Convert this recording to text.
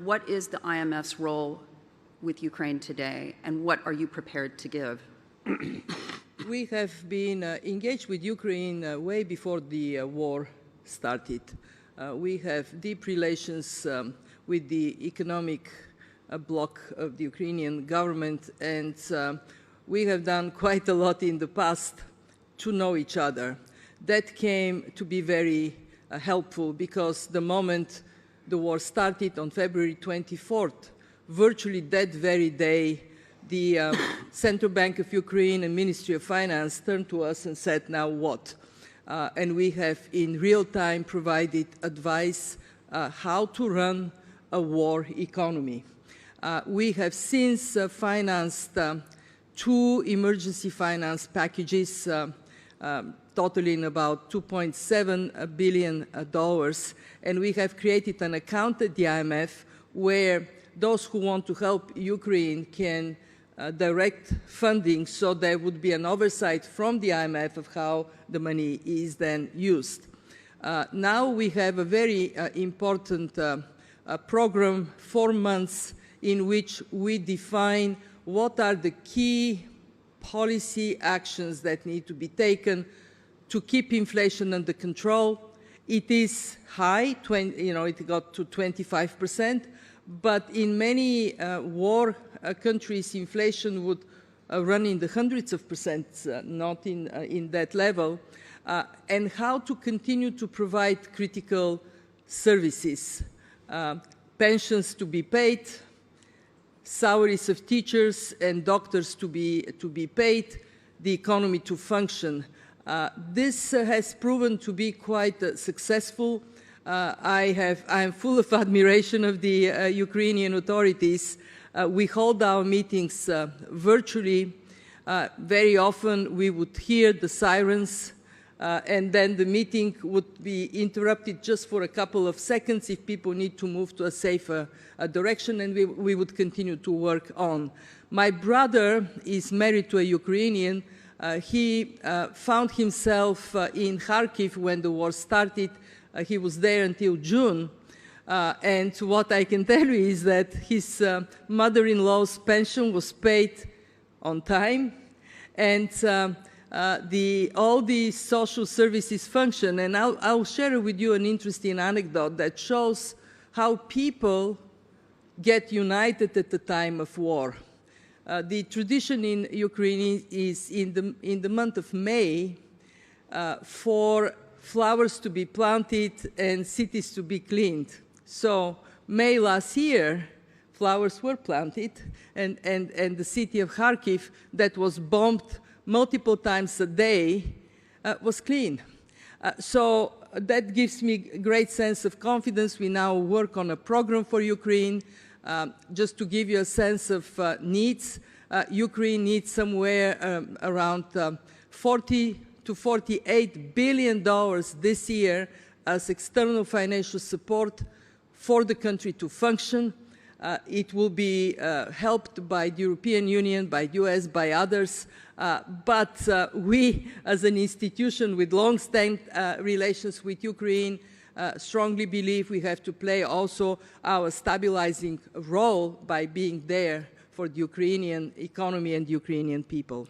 What is the IMF's role with Ukraine today, and what are you prepared to give? We have been engaged with Ukraine way before the war started. We have deep relations with the economic bloc of the Ukrainian government, and we have done quite a lot in the past to know each other. That came to be very helpful, because the moment the war started on February 24th, virtually that very day, the Central Bank of Ukraine and Ministry of Finance turned to us and said, now what? And we have in real time provided advice how to run a war economy. We have since financed two emergency finance packages totaling about $2.7 billion, and we have created an account at the IMF where those who want to help Ukraine can direct funding, so there would be an oversight from the IMF of how the money is then used. Now we have a very important program, 4 months, in which we define what are the key policy actions that need to be taken to keep inflation under control. It is high, it got to 25%, but in many war countries, inflation would run in the hundreds of percent, not in that level, and how to continue to provide critical services, pensions to be paid, salaries of teachers and doctors to be paid, the economy to function. This has proven to be quite successful. I am full of admiration of the Ukrainian authorities. We hold our meetings virtually. Very often we would hear the sirens, and then the meeting would be interrupted just for a couple of seconds if people need to move to a safer direction, and we would continue to work on. My brother is married to a Ukrainian. He found himself in Kharkiv when the war started. He was there until June. And what I can tell you is that his mother-in-law's pension was paid on time, and all the social services function. And I'll share with you an interesting anecdote that shows how people get united at the time of war. The tradition in Ukraine is in the month of May for flowers to be planted and cities to be cleaned. So May last year, flowers were planted, and the city of Kharkiv, that was bombed multiple times a day, was clean. So that gives me a great sense of confidence. We now work on a program for Ukraine. Just to give you a sense of needs, Ukraine needs somewhere around $40 to $48 billion this year as external financial support for the country to function. It will be helped by the European Union, by the US, by others, but we, as an institution with long-standing relations with Ukraine, strongly believe we have to play also our stabilizing role by being there for the Ukrainian economy and the Ukrainian people.